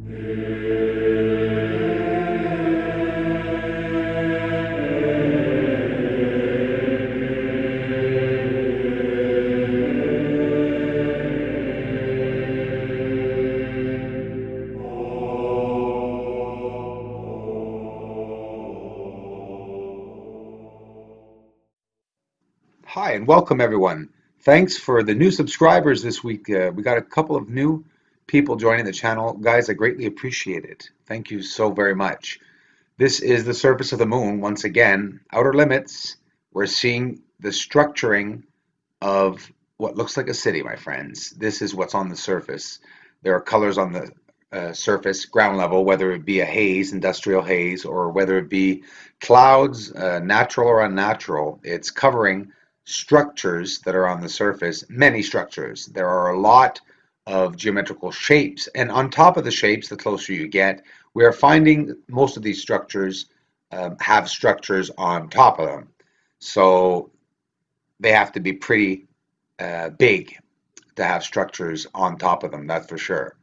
Hi, and welcome everyone. Thanks for the new subscribers this week. We got a couple of new people joining the channel. Guys, I greatly appreciate it. Thank you so very much. This is the surface of the moon. Once again, outer limits. We're seeing the structuring of what looks like a city, my friends. This is what's on the surface. There are colors on the surface, ground level, whether it be a haze, industrial haze, or whether it be clouds, natural or unnatural. It's covering structures that are on the surface, many structures. There are a lot of geometrical shapes, and on top of the shapes, the closer you get, we are finding most of these structures have structures on top of them. So they have to be pretty big to have structures on top of them, that's for sure.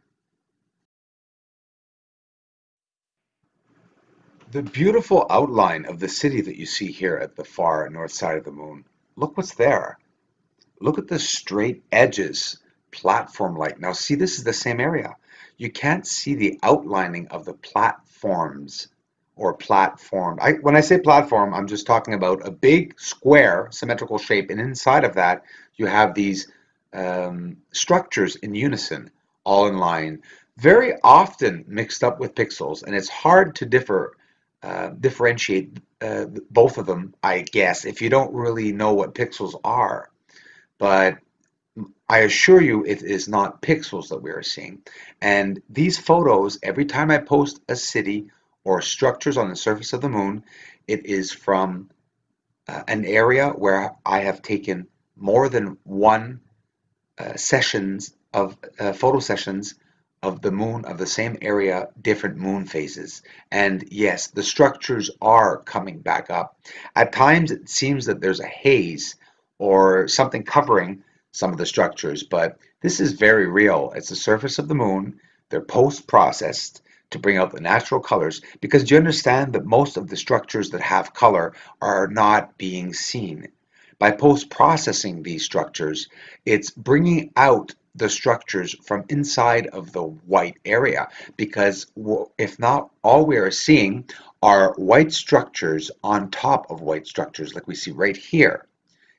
The beautiful outline of the city that you see here at the far north side of the moon, look what's there. Look at the straight edges, platform-like. Now see, this is the same area. You can't see the outlining of the platforms or platform. When I say platform, I'm just talking about a big square symmetrical shape, and inside of that you have these structures in unison, all in line, very often mixed up with pixels, and it's hard to differentiate both of them, I guess, if you don't really know what pixels are. But I assure you it is not pixels that we are seeing. And these photos, every time I post a city or structures on the surface of the moon, it is from an area where I have taken more than one sessions of photo sessions of the moon of the same area, different moon phases. And yes, the structures are coming back up. At times it seems that there's a haze or something covering some of the structures, but this is very real. It's the surface of the moon. They're post-processed to bring out the natural colors, because do you understand that most of the structures that have color are not being seen? By post-processing these structures, it's bringing out the structures from inside of the white area, because if not, all we are seeing are white structures on top of white structures like we see right here.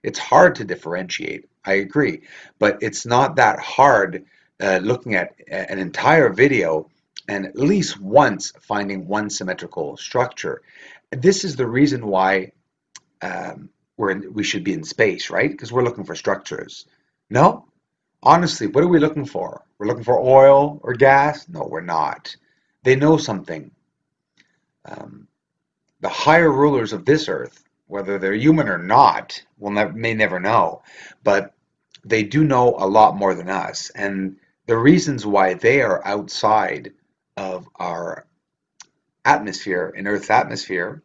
It's hard to differentiate, I agree, but it's not that hard looking at an entire video and at least once finding one symmetrical structure. This is the reason why we should be in space, right? Because we're looking for structures. No? Honestly, what are we looking for? We're looking for oil or gas? No, we're not. They know something. The higher rulers of this earth, whether they're human or not, may never know, but they do know a lot more than us. And the reasons why they are outside of our atmosphere, in Earth's atmosphere,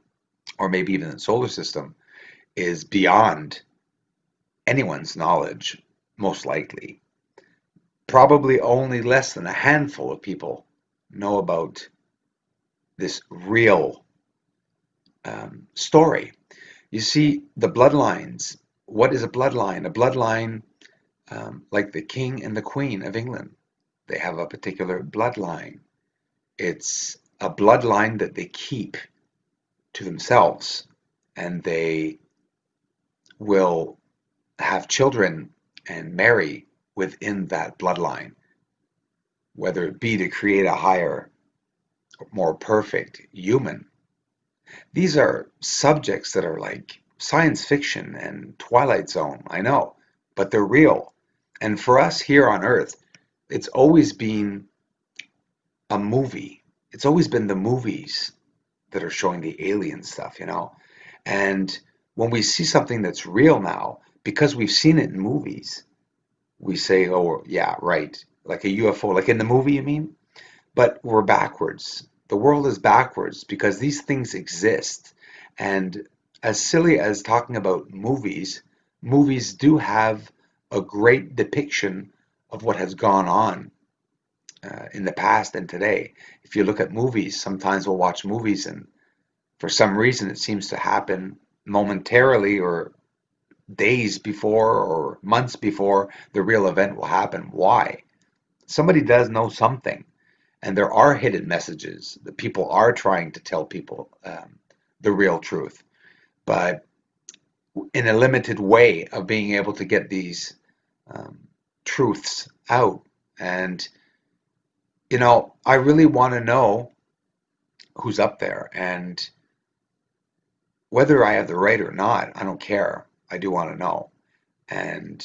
or maybe even the solar system, is beyond anyone's knowledge, most likely. Probably only less than a handful of people know about this real story. You see, the bloodlines. What is a bloodline? A bloodline, like the king and the queen of England, they have a particular bloodline. It's a bloodline that they keep to themselves, and they will have children and marry within that bloodline, whether it be to create a higher, more perfect human. These are subjects that are like science fiction and Twilight Zone, I know, but they're real. And for us here on Earth, it's always been a movie. It's always been the movies that are showing the alien stuff, you know? And when we see something that's real now, because we've seen it in movies, we say, oh, yeah, right, like a UFO, like in the movie, you mean? But we're backwards. The world is backwards because these things exist. And as silly as talking about movies, movies do have a great depiction of what has gone on in the past and today. If you look at movies, sometimes we'll watch movies and for some reason it seems to happen momentarily or days before or months before the real event will happen. Why? Somebody does know something, and there are hidden messages that people are trying to tell people the real truth, but in a limited way of being able to get these um, truths out. And, I really want to know who's up there. And whether I have the right or not, I don't care. I do want to know. And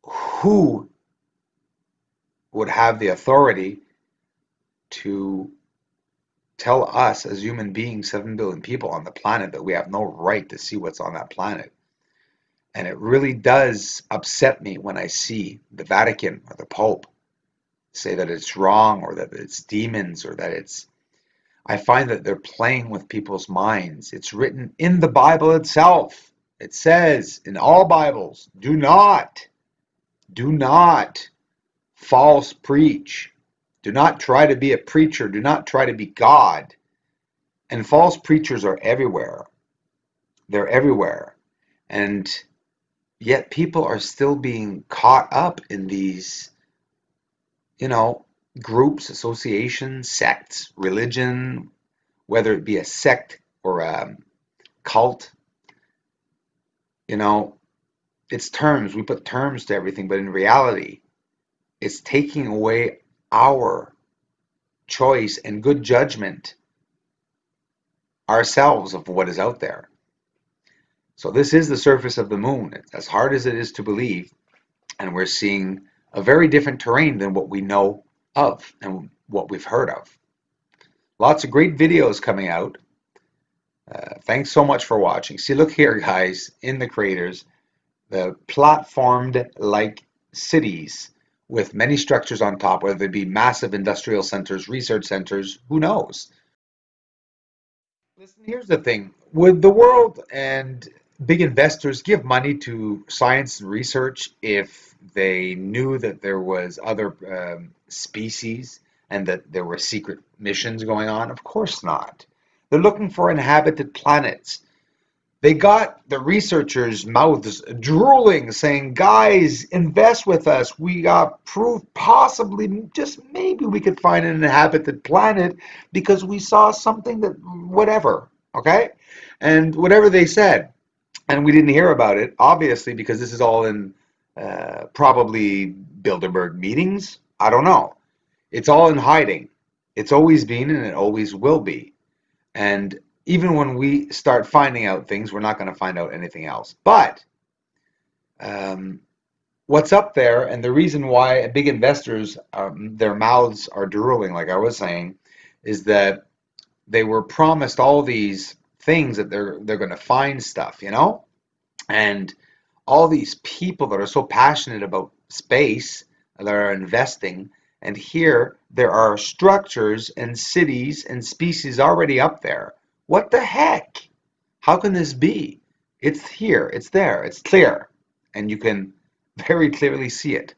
who would have the authority to tell us as human beings, 7 billion people on the planet, that we have no right to see what's on that planet? And it really does upset me when I see the Vatican or the Pope say that it's wrong or that it's demons or that it's. I find that they're playing with people's minds. It's written in the Bible itself. It says in all Bibles, do not false preach. Do not try to be a preacher. Do not try to be God. And false preachers are everywhere. They're everywhere. And yet people are still being caught up in these, groups, associations, sects, religion, whether it be a sect or a cult. It's terms. We put terms to everything, but in reality, it's taking away our choice and good judgment ourselves of what is out there. So this is the surface of the moon. As hard as it is to believe, and we're seeing a very different terrain than what we know of and what we've heard of. Lots of great videos coming out. Thanks so much for watching. See, look here, guys, in the craters, the platformed-like cities with many structures on top, whether they be massive industrial centers, research centers, who knows? Listen, here's the thing. Would the world and big investors give money to science and research if they knew that there was other species and that there were secret missions going on? Of course not. They're looking for inhabited planets. They got the researchers' mouths drooling, saying, guys, invest with us. We got proof, possibly, just maybe we could find an inhabited planet because we saw something that, whatever, okay? And whatever they said, and we didn't hear about it, obviously, because this is all in probably Bilderberg meetings. I don't know. It's all in hiding. It's always been and it always will be. And even when we start finding out things, we're not going to find out anything else. But what's up there, and the reason why big investors, their mouths are drooling, like I was saying, is that they were promised all these things that they're going to find stuff, and all these people that are so passionate about space that are investing. And here there are structures and cities and species already up there. What the heck? How can this be? It's here, it's there, it's clear, and you can very clearly see it.